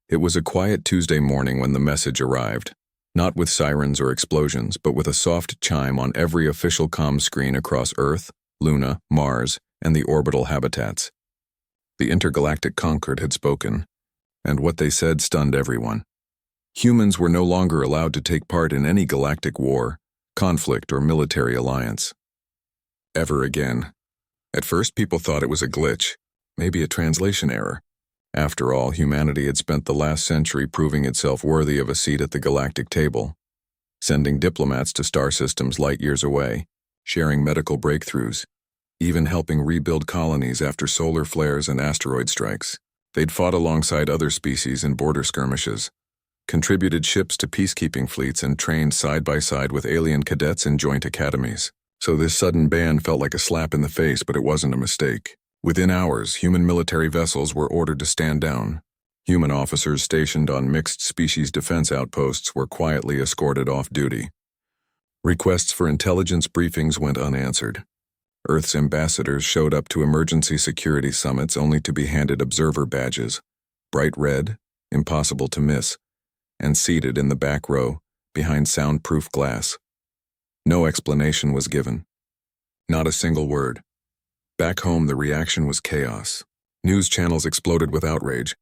It was a quiet Tuesday morning when the message arrived, not with sirens or explosions, but with a soft chime on every official comm screen across Earth, Luna, Mars, and the orbital habitats. The intergalactic Concord had spoken, and what they said stunned everyone. Humans were no longer allowed to take part in any galactic war, conflict, or military alliance. Ever again. At first, people thought it was a glitch, maybe a translation error. After all, humanity had spent the last century proving itself worthy of a seat at the galactic table, sending diplomats to star systems light years away, sharing medical breakthroughs, even helping rebuild colonies after solar flares and asteroid strikes. They'd fought alongside other species in border skirmishes, contributed ships to peacekeeping fleets, and trained side by side with alien cadets in joint academies. So this sudden ban felt like a slap in the face, but it wasn't a mistake. Within hours, human military vessels were ordered to stand down. Human officers stationed on mixed-species defense outposts were quietly escorted off duty. Requests for intelligence briefings went unanswered. Earth's ambassadors showed up to emergency security summits only to be handed observer badges, bright red, impossible to miss, and seated in the back row, behind soundproof glass. No explanation was given. Not a single word. Back home, the reaction was chaos. News channels exploded with outrage.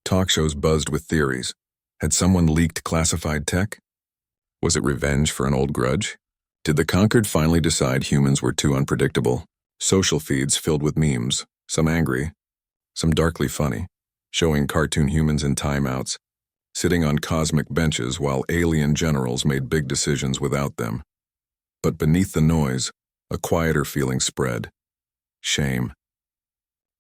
Talk shows buzzed with theories. Had someone leaked classified tech? Was it revenge for an old grudge? Did the Conquered finally decide humans were too unpredictable? Social feeds filled with memes, some angry, some darkly funny, showing cartoon humans in timeouts, sitting on cosmic benches while alien generals made big decisions without them. But beneath the noise, a quieter feeling spread. Shame.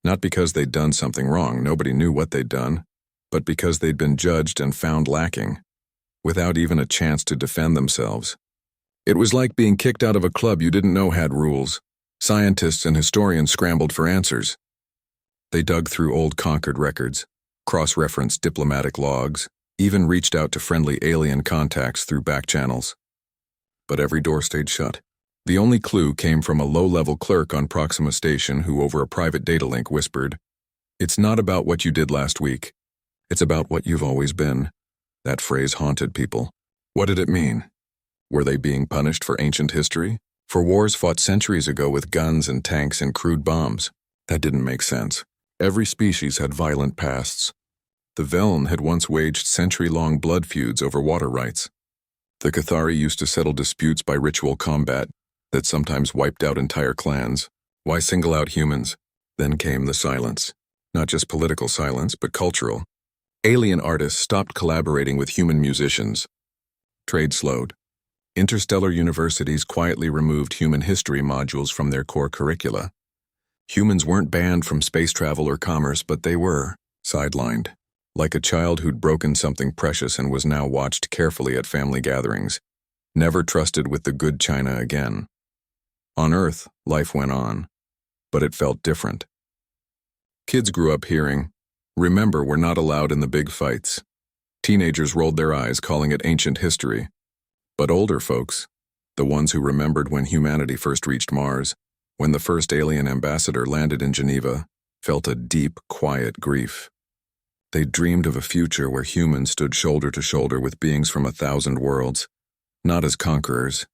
Not because they'd done something wrong, nobody knew what they'd done, but because they'd been judged and found lacking, without even a chance to defend themselves. It was like being kicked out of a club you didn't know had rules. Scientists and historians scrambled for answers. They dug through old Conquered records, cross-referenced diplomatic logs, even reached out to friendly alien contacts through back channels. But every door stayed shut. The only clue came from a low-level clerk on Proxima Station who, over a private data link, whispered, "It's not about what you did last week. It's about what you've always been." That phrase haunted people. What did it mean? Were they being punished for ancient history? For wars fought centuries ago with guns and tanks and crude bombs? That didn't make sense. Every species had violent pasts. The Veln had once waged century-long blood feuds over water rights. The Cathari used to settle disputes by ritual combat that sometimes wiped out entire clans. Why single out humans? Then came the silence. Not just political silence, but cultural. Alien artists stopped collaborating with human musicians. Trade slowed. Interstellar universities quietly removed human history modules from their core curricula. Humans weren't banned from space travel or commerce, but they were sidelined. Like a child who'd broken something precious and was now watched carefully at family gatherings. Never trusted with the good china again. On Earth, life went on, but it felt different. Kids grew up hearing, "Remember, we're not allowed in the big fights." Teenagers rolled their eyes, calling it ancient history. But older folks, the ones who remembered when humanity first reached Mars, when the first alien ambassador landed in Geneva, felt a deep, quiet grief. They dreamed of a future where humans stood shoulder to shoulder with beings from 1,000 worlds, not as conquerors,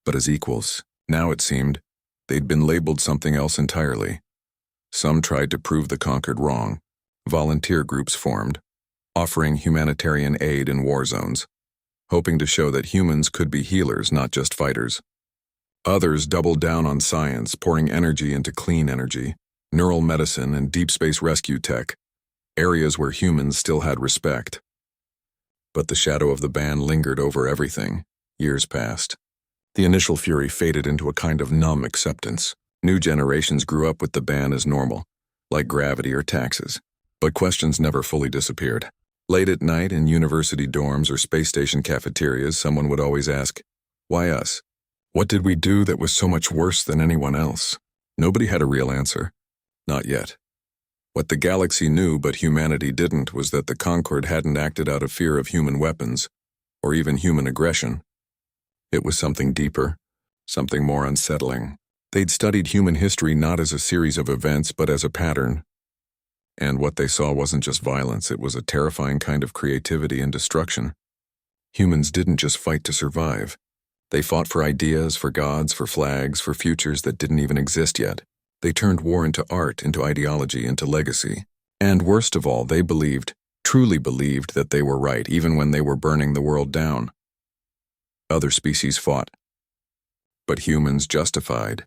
but as equals. Now it seemed they'd been labeled something else entirely. Some tried to prove the Conquered wrong. Volunteer groups formed, offering humanitarian aid in war zones, hoping to show that humans could be healers, not just fighters. Others doubled down on science, pouring energy into clean energy, neural medicine, and deep space rescue tech, areas where humans still had respect. But the shadow of the ban lingered over everything. Years passed. The initial fury faded into a kind of numb acceptance. New generations grew up with the ban as normal, like gravity or taxes. But questions never fully disappeared. Late at night in university dorms or space station cafeterias, someone would always ask, "Why us? What did we do that was so much worse than anyone else?" Nobody had a real answer. Not yet. What the galaxy knew but humanity didn't was that the Concord hadn't acted out of fear of human weapons, or even human aggression. It was something deeper, something more unsettling. They'd studied human history not as a series of events but as a pattern. And what they saw wasn't just violence, it was a terrifying kind of creativity and destruction. Humans didn't just fight to survive. They fought for ideas, for gods, for flags, for futures that didn't even exist yet. They turned war into art, into ideology, into legacy. And worst of all, they truly believed that they were right, even when they were burning the world down. Other species fought, but humans justified.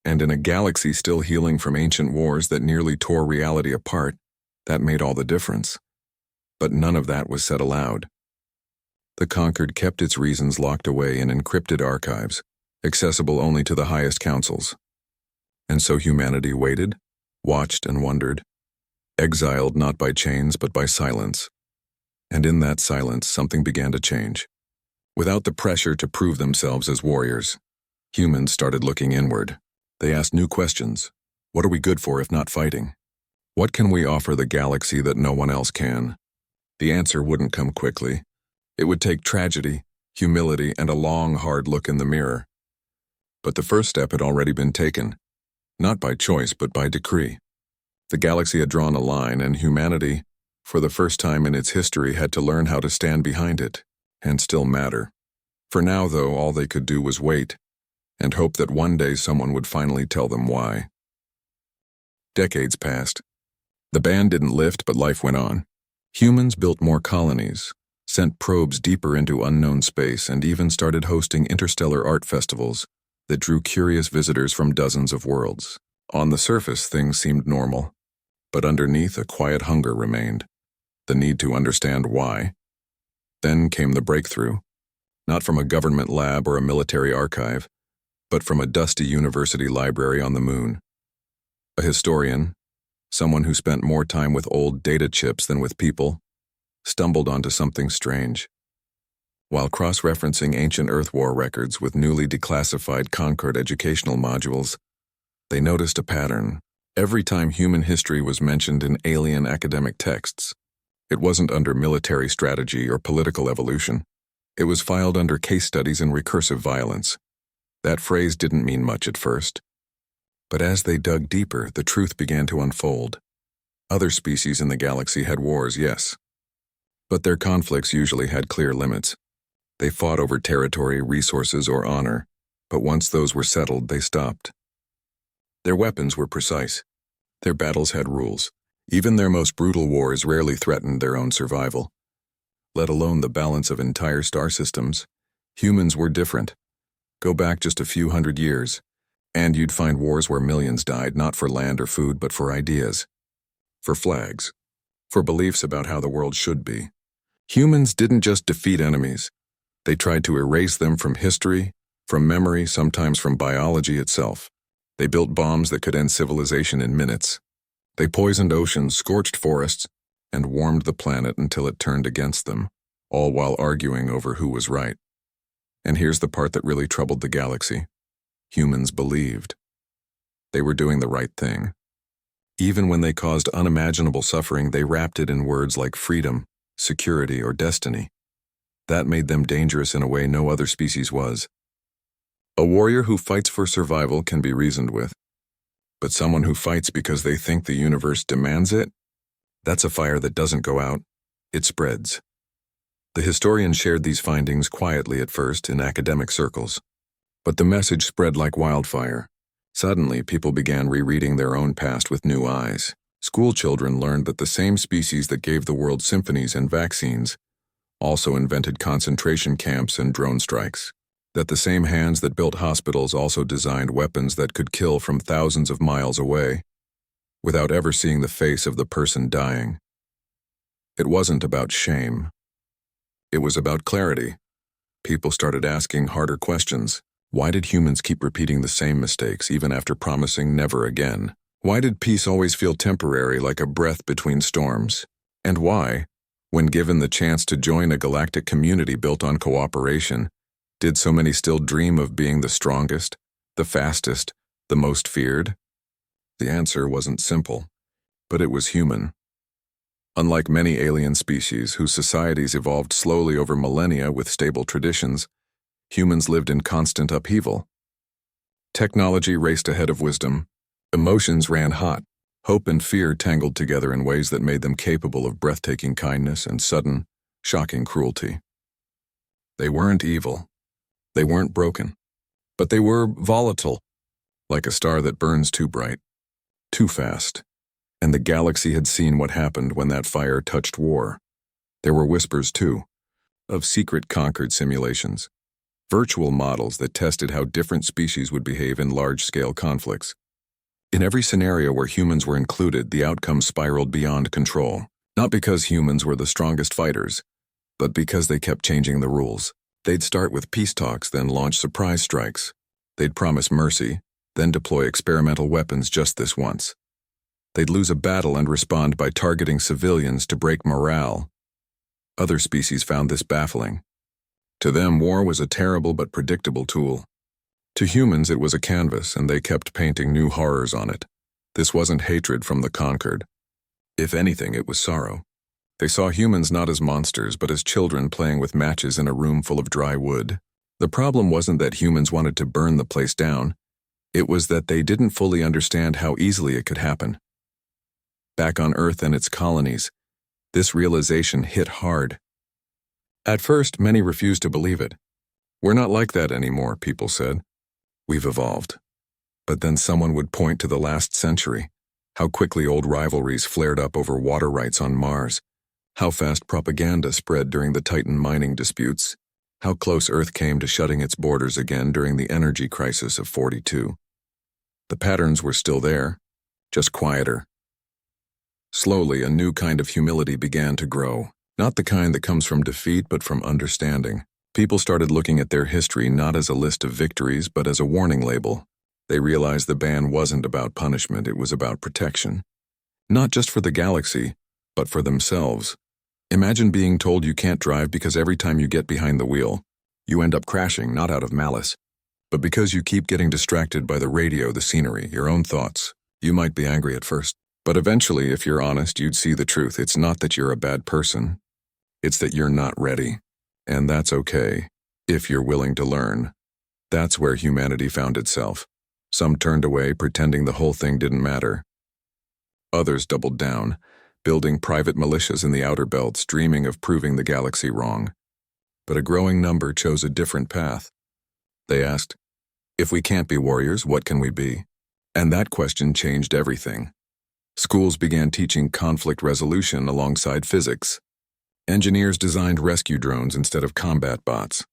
And in a galaxy still healing from ancient wars that nearly tore reality apart, that made all the difference. But none of that was said aloud. The conquered kept its reasons locked away in encrypted archives, accessible only to the highest councils. And so humanity waited, watched and wondered, exiled not by chains but by silence. And in that silence, something began to change. Without the pressure to prove themselves as warriors, humans started looking inward. They asked new questions. What are we good for if not fighting? What can we offer the galaxy that no one else can? The answer wouldn't come quickly. It would take tragedy, humility, and a long, hard look in the mirror. But the first step had already been taken, not by choice but by decree. The galaxy had drawn a line, and humanity, for the first time in its history, had to learn how to stand behind it, and still matter. For now, though, all they could do was wait, and hope that one day someone would finally tell them why. Decades passed. The band didn't lift, but life went on. Humans built more colonies, sent probes deeper into unknown space, and even started hosting interstellar art festivals that drew curious visitors from dozens of worlds. On the surface, things seemed normal, but underneath, a quiet hunger remained, the need to understand why. Then came the breakthrough, not from a government lab or a military archive, but from a dusty university library on the moon. A historian, someone who spent more time with old data chips than with people, stumbled onto something strange. While cross-referencing ancient Earth War records with newly declassified Concord educational modules, they noticed a pattern. Every time human history was mentioned in alien academic texts, it wasn't under military strategy or political evolution. It was filed under case studies in recursive violence. That phrase didn't mean much at first. But as they dug deeper, the truth began to unfold. Other species in the galaxy had wars, yes, but their conflicts usually had clear limits. They fought over territory, resources, or honor, but once those were settled, they stopped. Their weapons were precise. Their battles had rules. Even their most brutal wars rarely threatened their own survival, let alone the balance of entire star systems. Humans were different. Go back just a few hundred years, and you'd find wars where millions died, not for land or food, but for ideas, for flags, for beliefs about how the world should be. Humans didn't just defeat enemies. They tried to erase them from history, from memory, sometimes from biology itself. They built bombs that could end civilization in minutes. They poisoned oceans, scorched forests, and warmed the planet until it turned against them, all while arguing over who was right. And here's the part that really troubled the galaxy. Humans believed. They were doing the right thing. Even when they caused unimaginable suffering, they wrapped it in words like freedom, security, or destiny. That made them dangerous in a way no other species was. A warrior who fights for survival can be reasoned with, but someone who fights because they think the universe demands it, that's a fire that doesn't go out, it spreads. The historian shared these findings quietly at first in academic circles, but the message spread like wildfire. Suddenly, people began rereading their own past with new eyes. School children learned that the same species that gave the world symphonies and vaccines also invented concentration camps and drone strikes. That the same hands that built hospitals also designed weapons that could kill from thousands of miles away, without ever seeing the face of the person dying. It wasn't about shame. It was about clarity. People started asking harder questions. Why did humans keep repeating the same mistakes even after promising never again? Why did peace always feel temporary, like a breath between storms? And why, when given the chance to join a galactic community built on cooperation, did so many still dream of being the strongest, the fastest, the most feared? The answer wasn't simple, but it was human. Unlike many alien species whose societies evolved slowly over millennia with stable traditions, humans lived in constant upheaval. Technology raced ahead of wisdom. Emotions ran hot. Hope and fear tangled together in ways that made them capable of breathtaking kindness and sudden, shocking cruelty. They weren't evil. They weren't broken. But they were volatile, like a star that burns too bright, too fast. And the galaxy had seen what happened when that fire touched war. There were whispers, too, of secret conquered simulations, virtual models that tested how different species would behave in large-scale conflicts. In every scenario where humans were included, the outcome spiraled beyond control, not because humans were the strongest fighters, but because they kept changing the rules. They'd start with peace talks, then launch surprise strikes. They'd promise mercy, then deploy experimental weapons just this once. They'd lose a battle and respond by targeting civilians to break morale. Other species found this baffling. To them, war was a terrible but predictable tool. To humans, it was a canvas, and they kept painting new horrors on it. This wasn't hatred from the conquered. If anything, it was sorrow. They saw humans not as monsters, but as children playing with matches in a room full of dry wood. The problem wasn't that humans wanted to burn the place down. It was that they didn't fully understand how easily it could happen. Back on Earth and its colonies, this realization hit hard. At first, many refused to believe it. "We're not like that anymore," people said. "We've evolved." But then someone would point to the last century, how quickly old rivalries flared up over water rights on Mars, how fast propaganda spread during the Titan mining disputes, how close Earth came to shutting its borders again during the energy crisis of '42. The patterns were still there, just quieter. Slowly, a new kind of humility began to grow, not the kind that comes from defeat but from understanding. People started looking at their history not as a list of victories but as a warning label. They realized the ban wasn't about punishment, it was about protection. Not just for the galaxy, but for themselves. Imagine being told you can't drive because every time you get behind the wheel, you end up crashing, not out of malice, but because you keep getting distracted by the radio, the scenery, your own thoughts. You might be angry at first, but eventually, if you're honest, you'd see the truth. It's not that you're a bad person. It's that you're not ready. And that's okay, if you're willing to learn. That's where humanity found itself. Some turned away, pretending the whole thing didn't matter. Others doubled down, building private militias in the outer belts, dreaming of proving the galaxy wrong. But a growing number chose a different path. They asked, "If we can't be warriors, what can we be?" And that question changed everything. Schools began teaching conflict resolution alongside physics. Engineers designed rescue drones instead of combat bots.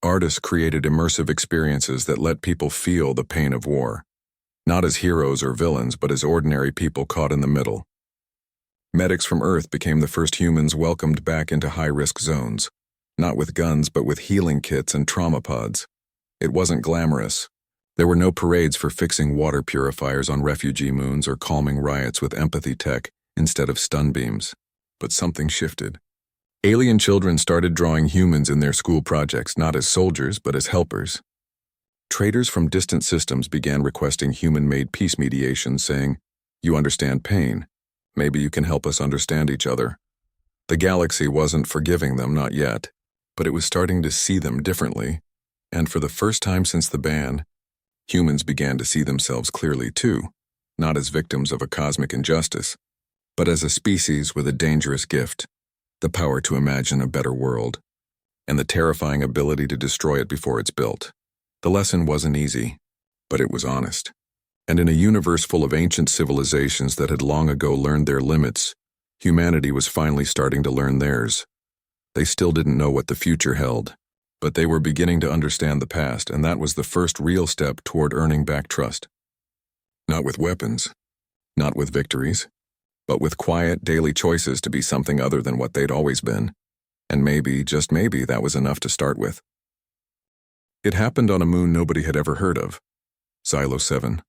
Artists created immersive experiences that let people feel the pain of war, not as heroes or villains, but as ordinary people caught in the middle. Medics from Earth became the first humans welcomed back into high-risk zones, not with guns but with healing kits and trauma pods. It wasn't glamorous. There were no parades for fixing water purifiers on refugee moons or calming riots with empathy tech instead of stun beams. But something shifted. Alien children started drawing humans in their school projects, not as soldiers, but as helpers. Traders from distant systems began requesting human-made peace mediation, saying, "You understand pain. Maybe you can help us understand each other." The galaxy wasn't forgiving them, not yet, but it was starting to see them differently. And for the first time since the ban, humans began to see themselves clearly too, not as victims of a cosmic injustice, but as a species with a dangerous gift. The power to imagine a better world, and the terrifying ability to destroy it before it's built. The lesson wasn't easy, but it was honest. And in a universe full of ancient civilizations that had long ago learned their limits, humanity was finally starting to learn theirs. They still didn't know what the future held, but they were beginning to understand the past, and that was the first real step toward earning back trust. Not with weapons, not with victories, but with quiet, daily choices to be something other than what they'd always been. And maybe, just maybe, that was enough to start with. It happened on a moon nobody had ever heard of, Silo 7,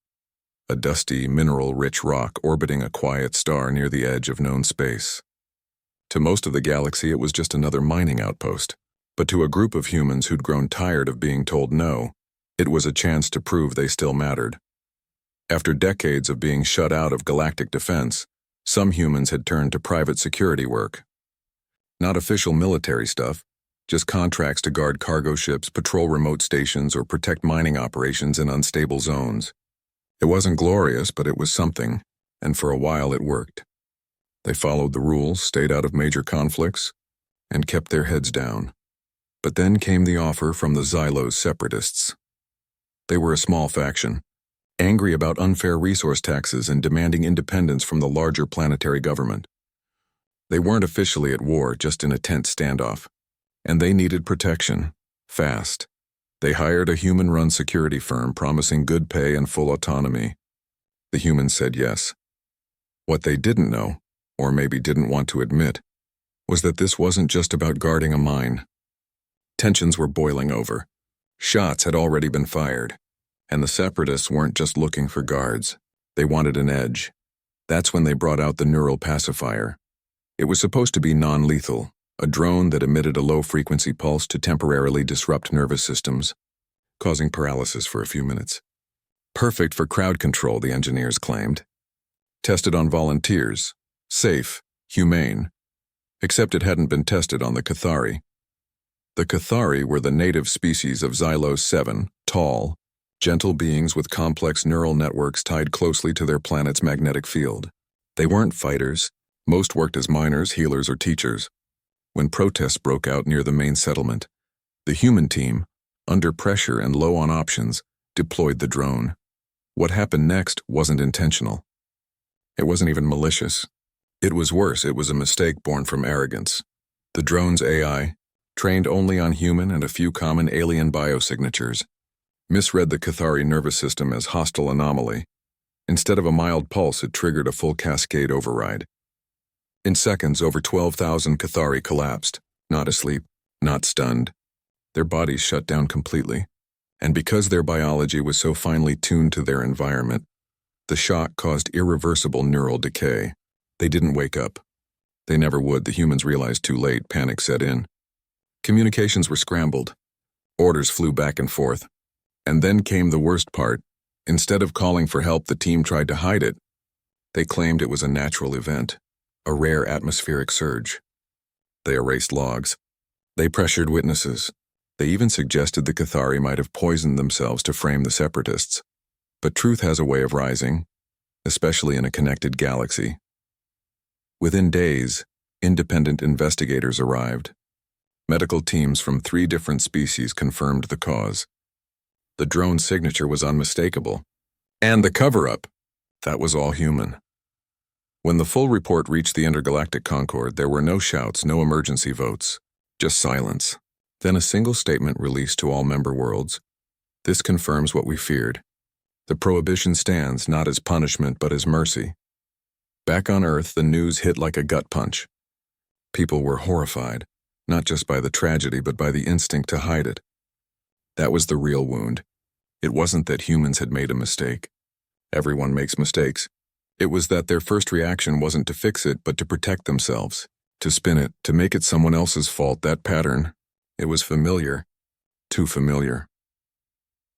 a dusty, mineral-rich rock orbiting a quiet star near the edge of known space. To most of the galaxy, it was just another mining outpost. But to a group of humans who'd grown tired of being told no, it was a chance to prove they still mattered. After decades of being shut out of galactic defense, some humans had turned to private security work. Not official military stuff, just contracts to guard cargo ships, patrol remote stations, or protect mining operations in unstable zones. It wasn't glorious, but it was something, and for a while it worked. They followed the rules, stayed out of major conflicts, and kept their heads down. But then came the offer from the Xylos separatists. They were a small faction, angry about unfair resource taxes and demanding independence from the larger planetary government. They weren't officially at war, just in a tense standoff. And they needed protection, fast. They hired a human-run security firm promising good pay and full autonomy. The humans said yes. What they didn't know, or maybe didn't want to admit, was that this wasn't just about guarding a mine. Tensions were boiling over. Shots had already been fired. And the separatists weren't just looking for guards. They wanted an edge. That's when they brought out the neural pacifier. It was supposed to be non-lethal, a drone that emitted a low-frequency pulse to temporarily disrupt nervous systems, causing paralysis for a few minutes. Perfect for crowd control, the engineers claimed. Tested on volunteers. Safe. Humane. Except it hadn't been tested on the Cathari. The Cathari were the native species of Xylos 7, tall, gentle beings with complex neural networks tied closely to their planet's magnetic field. They weren't fighters. Most worked as miners, healers, or teachers. When protests broke out near the main settlement, the human team, under pressure and low on options, deployed the drone. What happened next wasn't intentional. It wasn't even malicious. It was worse, it was a mistake born from arrogance. The drone's AI, trained only on human and a few common alien biosignatures, misread the Cathari nervous system as hostile anomaly. Instead of a mild pulse, it triggered a full cascade override. In seconds, over 12,000 Cathari collapsed, not asleep, not stunned. Their bodies shut down completely. And because their biology was so finely tuned to their environment, the shock caused irreversible neural decay. They didn't wake up. They never would. The humans realized too late. Panic set in. Communications were scrambled. Orders flew back and forth. And then came the worst part. Instead of calling for help, the team tried to hide it. They claimed it was a natural event, a rare atmospheric surge. They erased logs. They pressured witnesses. They even suggested the Cathari might have poisoned themselves to frame the separatists. But truth has a way of rising, especially in a connected galaxy. Within days, independent investigators arrived. Medical teams from 3 different species confirmed the cause. The drone's signature was unmistakable. And the cover-up, that was all human. When the full report reached the intergalactic Concord, there were no shouts, no emergency votes, just silence. Then a single statement released to all member worlds. This confirms what we feared. The prohibition stands not as punishment but as mercy. Back on Earth, the news hit like a gut punch. People were horrified, not just by the tragedy but by the instinct to hide it. That was the real wound. It wasn't that humans had made a mistake. Everyone makes mistakes. It was that their first reaction wasn't to fix it but to protect themselves, to spin it, to make it someone else's fault. That pattern, it was familiar, too familiar.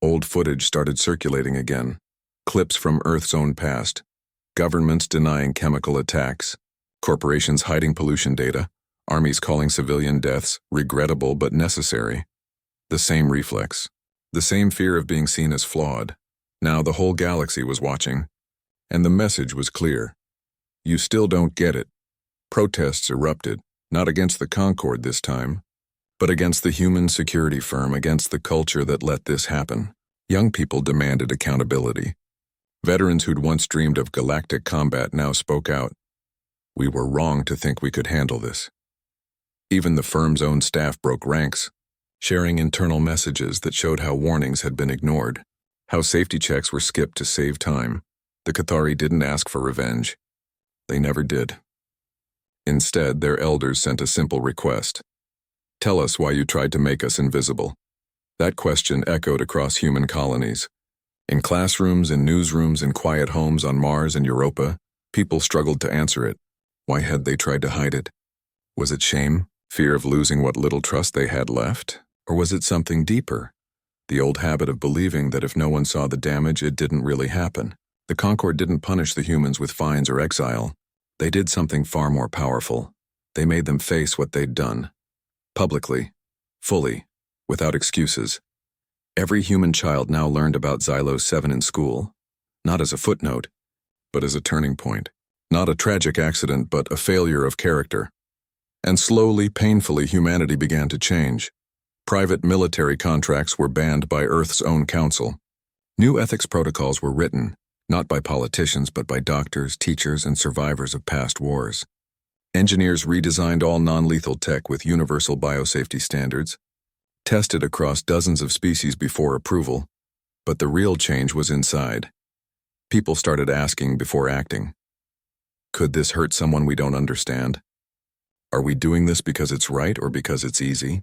Old footage started circulating again, clips from Earth's own past, governments denying chemical attacks, corporations hiding pollution data, armies calling civilian deaths regrettable but necessary. The same reflex, the same fear of being seen as flawed. Now the whole galaxy was watching, and the message was clear. You still don't get it. Protests erupted, not against the Concord this time, but against the human security firm, against the culture that let this happen. Young people demanded accountability. Veterans who'd once dreamed of galactic combat now spoke out. We were wrong to think we could handle this. Even the firm's own staff broke ranks, sharing internal messages that showed how warnings had been ignored, how safety checks were skipped to save time. The Cathari didn't ask for revenge. They never did. Instead, their elders sent a simple request. Tell us why you tried to make us invisible. That question echoed across human colonies. In classrooms, in newsrooms, in quiet homes on Mars and Europa, people struggled to answer it. Why had they tried to hide it? Was it shame, fear of losing what little trust they had left? Or was it something deeper? The old habit of believing that if no one saw the damage, it didn't really happen. The Concord didn't punish the humans with fines or exile. They did something far more powerful. They made them face what they'd done. Publicly, fully, without excuses. Every human child now learned about Xylos 7 in school, not as a footnote, but as a turning point. Not a tragic accident, but a failure of character. And slowly, painfully, humanity began to change. Private military contracts were banned by Earth's own council. New ethics protocols were written, not by politicians but by doctors, teachers, and survivors of past wars. Engineers redesigned all non-lethal tech with universal biosafety standards, tested across dozens of species before approval, but the real change was inside. People started asking before acting. Could this hurt someone we don't understand? Are we doing this because it's right or because it's easy?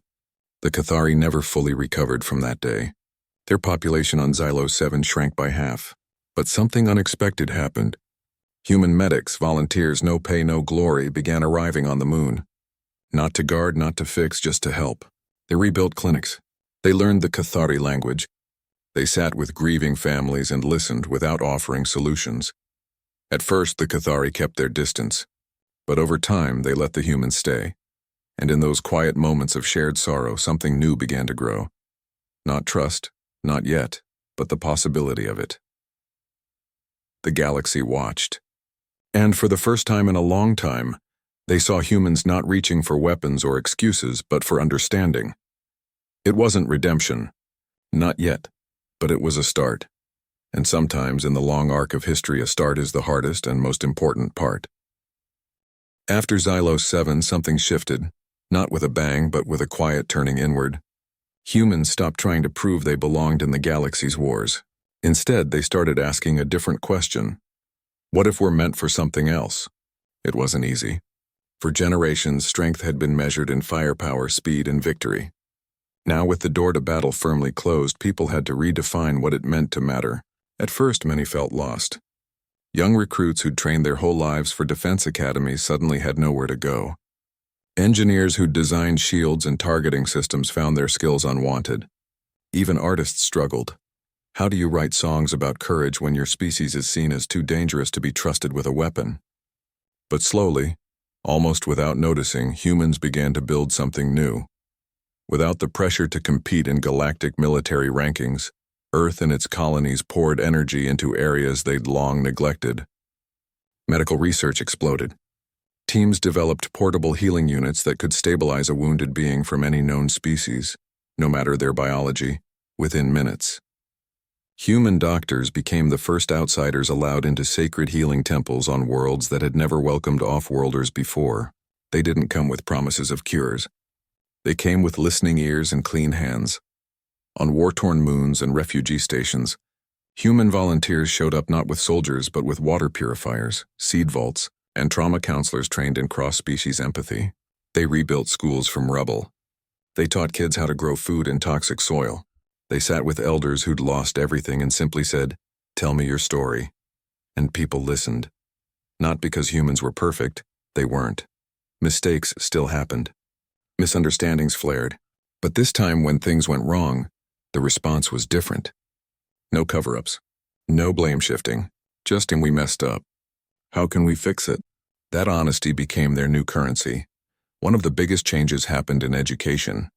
The Cathari never fully recovered from that day. Their population on Xylo 7 shrank by half. But something unexpected happened. Human medics, volunteers, no pay, no glory, began arriving on the moon. Not to guard, not to fix, just to help. They rebuilt clinics. They learned the Cathari language. They sat with grieving families and listened without offering solutions. At first, the Cathari kept their distance. But over time, they let the humans stay. And in those quiet moments of shared sorrow, something new began to grow. Not trust, not yet, but the possibility of it. The galaxy watched. And for the first time in a long time, they saw humans not reaching for weapons or excuses, but for understanding. It wasn't redemption. Not yet, but it was a start. And sometimes in the long arc of history, a start is the hardest and most important part. After Xylo 7, something shifted, not with a bang, but with a quiet turning inward. Humans stopped trying to prove they belonged in the galaxy's wars. Instead, they started asking a different question. What if we're meant for something else? It wasn't easy. For generations, strength had been measured in firepower, speed, and victory. Now, with the door to battle firmly closed, people had to redefine what it meant to matter. At first, many felt lost. Young recruits who'd trained their whole lives for defense academies suddenly had nowhere to go. Engineers who'd designed shields and targeting systems found their skills unwanted. Even artists struggled. How do you write songs about courage when your species is seen as too dangerous to be trusted with a weapon? But slowly, almost without noticing, humans began to build something new. Without the pressure to compete in galactic military rankings, Earth and its colonies poured energy into areas they'd long neglected. Medical research exploded. Teams developed portable healing units that could stabilize a wounded being from any known species, no matter their biology, within minutes. Human doctors became the first outsiders allowed into sacred healing temples on worlds that had never welcomed off-worlders before. They didn't come with promises of cures. They came with listening ears and clean hands. On war-torn moons and refugee stations, human volunteers showed up not with soldiers but with water purifiers, seed vaults, and trauma counselors trained in cross-species empathy. They rebuilt schools from rubble. They taught kids how to grow food in toxic soil. They sat with elders who'd lost everything and simply said, "Tell me your story." And people listened. Not because humans were perfect, they weren't. Mistakes still happened. Misunderstandings flared. But this time when things went wrong, the response was different. No cover-ups. No blame shifting. Just we messed up. How can we fix it? That honesty became their new currency. One of the biggest changes happened in education.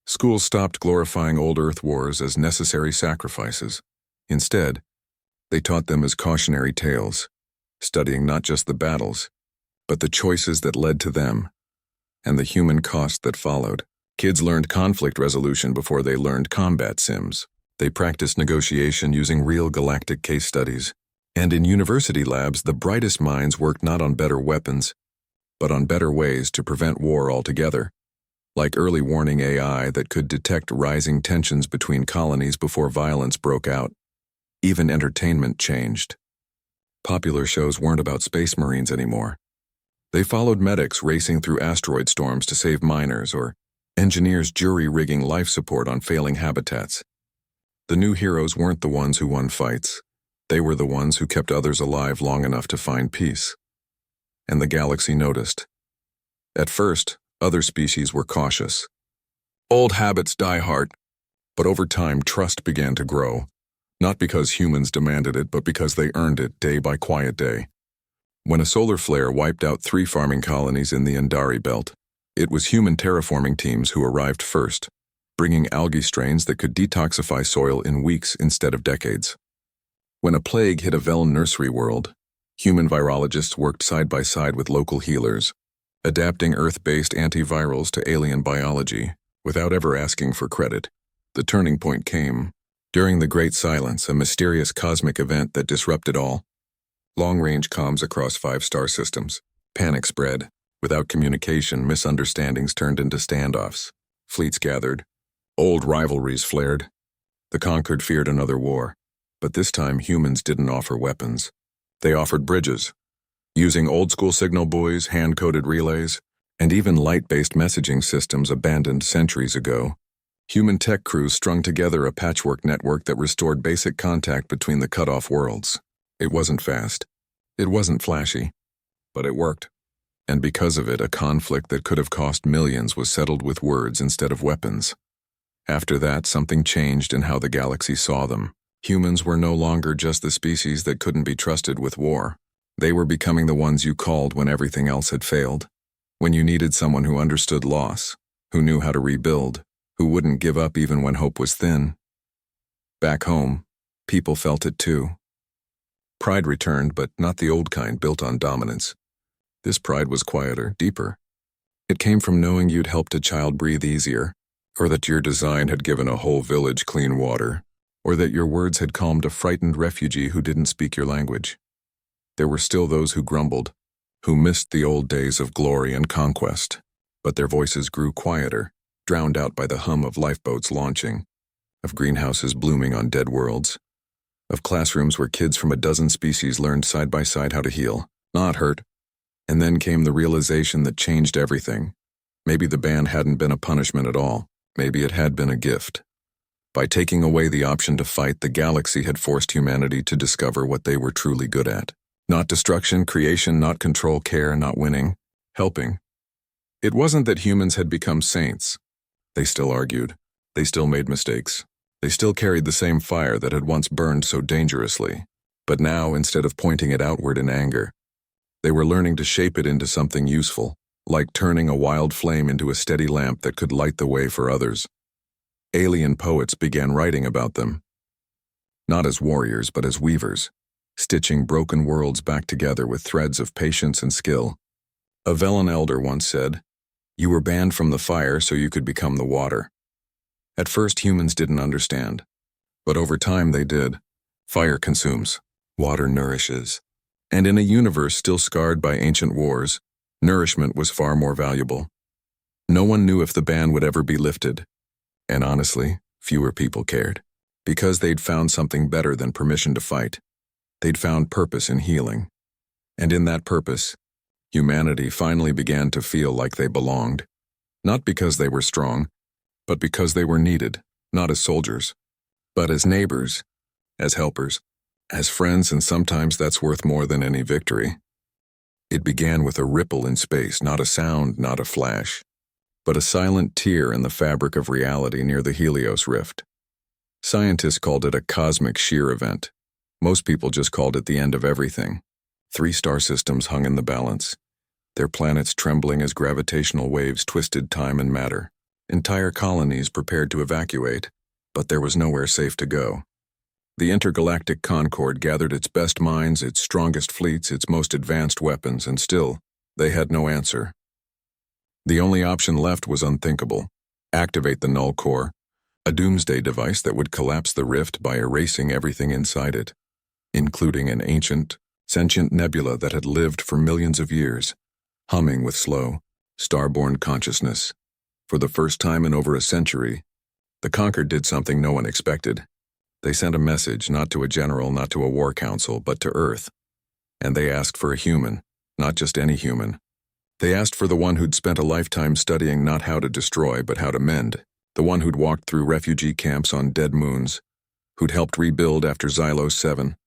Schools stopped glorifying old Earth wars as necessary sacrifices. Instead, they taught them as cautionary tales, studying not just the battles, but the choices that led to them, and the human cost that followed. Kids learned conflict resolution before they learned combat sims. They practiced negotiation using real galactic case studies. And in university labs, the brightest minds worked not on better weapons, but on better ways to prevent war altogether. Like early warning AI that could detect rising tensions between colonies before violence broke out. Even entertainment changed. Popular shows weren't about space marines anymore. They followed medics racing through asteroid storms to save miners, or engineers jury-rigging life support on failing habitats. The new heroes weren't the ones who won fights. They were the ones who kept others alive long enough to find peace. And the galaxy noticed. At first, other species were cautious. Old habits die hard. But over time, trust began to grow. Not because humans demanded it, but because they earned it day by quiet day. When a solar flare wiped out 3 farming colonies in the Andari belt, it was human terraforming teams who arrived first, bringing algae strains that could detoxify soil in weeks instead of decades. When a plague hit a Velen nursery world, Human virologists worked side by side with local healers, adapting Earth-based antivirals to alien biology without ever asking for credit. The turning point came during the Great Silence, a mysterious cosmic event that disrupted all. Long-range comms across 5-star systems. Panic spread. Without communication, misunderstandings turned into standoffs. Fleets gathered. Old rivalries flared. The conquered feared another war. But this time, humans didn't offer weapons. They offered bridges. Using old-school signal buoys, hand-coded relays, and even light-based messaging systems abandoned centuries ago, human tech crews strung together a patchwork network that restored basic contact between the cut-off worlds. It wasn't fast. It wasn't flashy. But it worked. And because of it, a conflict that could have cost millions was settled with words instead of weapons. After that, something changed in how the galaxy saw them. Humans were no longer just the species that couldn't be trusted with war. They were becoming the ones you called when everything else had failed. When you needed someone who understood loss, who knew how to rebuild, who wouldn't give up even when hope was thin. Back home, people felt it too. Pride returned, but not the old kind built on dominance. This pride was quieter, deeper. It came from knowing you'd helped a child breathe easier, or that your design had given a whole village clean water, or that your words had calmed a frightened refugee who didn't speak your language. There were still those who grumbled, who missed the old days of glory and conquest, but their voices grew quieter, drowned out by the hum of lifeboats launching, of greenhouses blooming on dead worlds, of classrooms where kids from a dozen species learned side by side how to heal, not hurt. And then came the realization that changed everything. Maybe the ban hadn't been a punishment at all. Maybe it had been a gift. By taking away the option to fight, the galaxy had forced humanity to discover what they were truly good at. Not destruction, creation, not control, care, not winning, helping. It wasn't that humans had become saints. They still argued. They still made mistakes. They still carried the same fire that had once burned so dangerously. But now, instead of pointing it outward in anger, they were learning to shape it into something useful, like turning a wild flame into a steady lamp that could light the way for others. Alien poets began writing about them. Not as warriors, but as weavers, stitching broken worlds back together with threads of patience and skill. A Velen elder once said, "You were banned from the fire so you could become the water." At first, humans didn't understand. But over time, they did. Fire consumes. Water nourishes. And in a universe still scarred by ancient wars, nourishment was far more valuable. No one knew if the ban would ever be lifted. And honestly, fewer people cared. Because they'd found something better than permission to fight. They'd found purpose in healing. And in that purpose, humanity finally began to feel like they belonged. Not because they were strong, but because they were needed, not as soldiers, but as neighbors, as helpers, as friends, and sometimes that's worth more than any victory. It began with a ripple in space, not a sound, not a flash, but a silent tear in the fabric of reality near the Helios Rift. Scientists called it a cosmic shear event. Most people just called it the end of everything. 3 star systems hung in the balance, their planets trembling as gravitational waves twisted time and matter. Entire colonies prepared to evacuate, but there was nowhere safe to go. The intergalactic Concord gathered its best minds, its strongest fleets, its most advanced weapons, and still, they had no answer. The only option left was unthinkable. Activate the null core, a doomsday device that would collapse the rift by erasing everything inside it, including an ancient, sentient nebula that had lived for millions of years, humming with slow, star-born consciousness. For the first time in over a century, the Conquered did something no one expected. They sent a message, not to a general, not to a war council, but to Earth. And they asked for a human, not just any human. They asked for the one who'd spent a lifetime studying not how to destroy, but how to mend. The one who'd walked through refugee camps on dead moons, who'd helped rebuild after Xylos 7,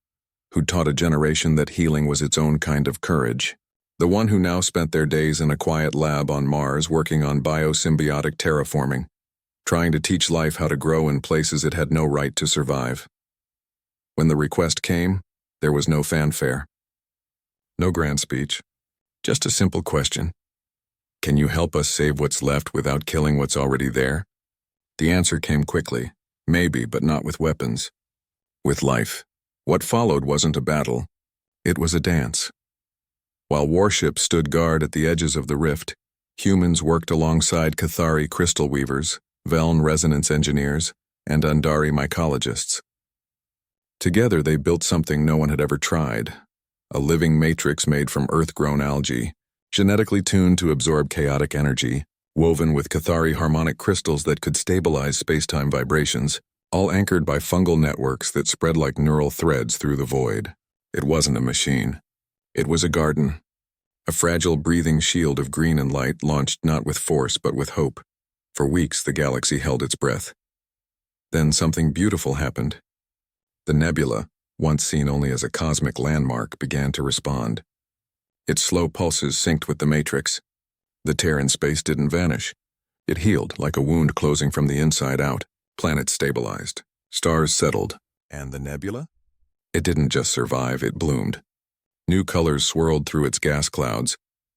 who'd taught a generation that healing was its own kind of courage. The one who now spent their days in a quiet lab on Mars working on biosymbiotic terraforming, trying to teach life how to grow in places it had no right to survive. When the request came, there was no fanfare. No grand speech. Just a simple question. Can you help us save what's left without killing what's already there? The answer came quickly. Maybe, but not with weapons. With life. What followed wasn't a battle. It was a dance. While warships stood guard at the edges of the rift, humans worked alongside Cathari crystal weavers, Veln resonance engineers, and Undari mycologists. Together they built something no one had ever tried, a living matrix made from earth-grown algae, genetically tuned to absorb chaotic energy, woven with Cathari harmonic crystals that could stabilize space-time vibrations, all anchored by fungal networks that spread like neural threads through the void. It wasn't a machine. It was a garden, a fragile breathing shield of green and light launched not with force but with hope. For weeks the galaxy held its breath. Then something beautiful happened. The nebula, once seen only as a cosmic landmark, began to respond. Its slow pulses synced with the matrix. The tear in space didn't vanish. It healed like a wound closing from the inside out. Planets stabilized. Stars settled. And the nebula? It didn't just survive, it bloomed. New colors swirled through its gas clouds,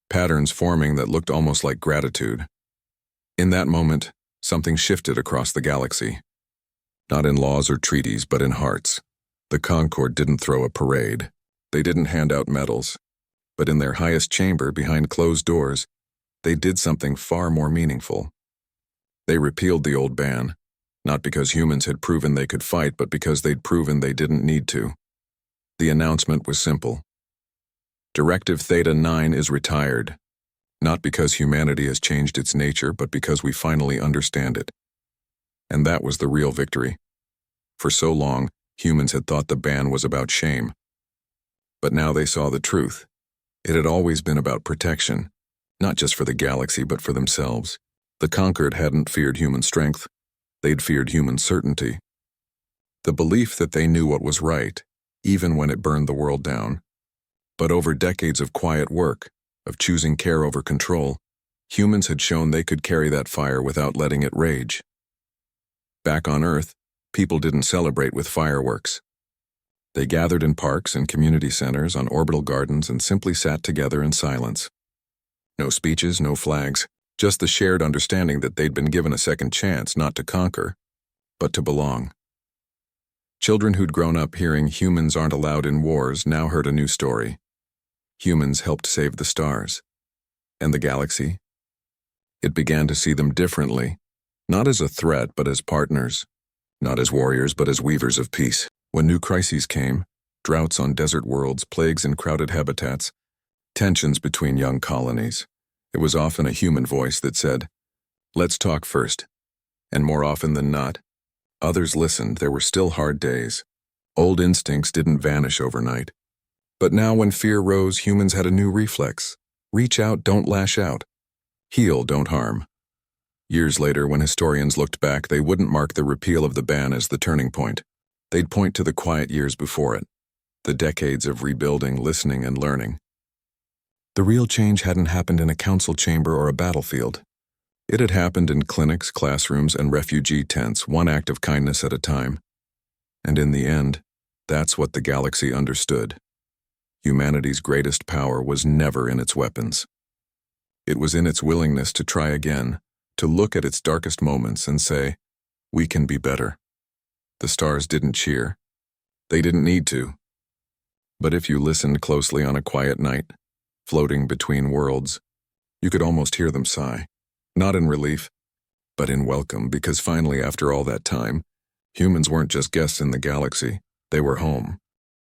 patterns forming that looked almost like gratitude. In that moment, something shifted across the galaxy. Not in laws or treaties, but in hearts. The Concord didn't throw a parade. They didn't hand out medals. But in their highest chamber, behind closed doors, they did something far more meaningful. They repealed the old ban, not because humans had proven they could fight, but because they'd proven they didn't need to. The announcement was simple. Directive Theta 9 is retired, not because humanity has changed its nature, but because we finally understand it. And that was the real victory. For so long, humans had thought the ban was about shame. But now they saw the truth. It had always been about protection, not just for the galaxy, but for themselves. The conquered hadn't feared human strength. They'd feared human certainty. The belief that they knew what was right, even when it burned the world down. But over decades of quiet work, of choosing care over control, humans had shown they could carry that fire without letting it rage. Back on Earth, people didn't celebrate with fireworks. They gathered in parks and community centers, on orbital gardens, and simply sat together in silence. No speeches, no flags, just the shared understanding that they'd been given a second chance not to conquer, but to belong. Children who'd grown up hearing humans aren't allowed in wars now heard a new story. Humans helped save the stars. And the galaxy? It began to see them differently, not as a threat but as partners, not as warriors but as weavers of peace. When new crises came, droughts on desert worlds, plagues in crowded habitats, tensions between young colonies, it was often a human voice that said, "Let's talk first." And more often than not, others listened. There were still hard days. Old instincts didn't vanish overnight. But now when fear rose, humans had a new reflex. Reach out, don't lash out. Heal, don't harm. Years later, when historians looked back, they wouldn't mark the repeal of the ban as the turning point. They'd point to the quiet years before it, the decades of rebuilding, listening, and learning. The real change hadn't happened in a council chamber or a battlefield. It had happened in clinics, classrooms, and refugee tents, one act of kindness at a time. And in the end, that's what the galaxy understood. Humanity's greatest power was never in its weapons. It was in its willingness to try again, to look at its darkest moments and say, "We can be better." The stars didn't cheer. They didn't need to. But if you listened closely on a quiet night, floating between worlds, you could almost hear them sigh, not in relief, but in welcome, because finally, after all that time, humans weren't just guests in the galaxy, they were home.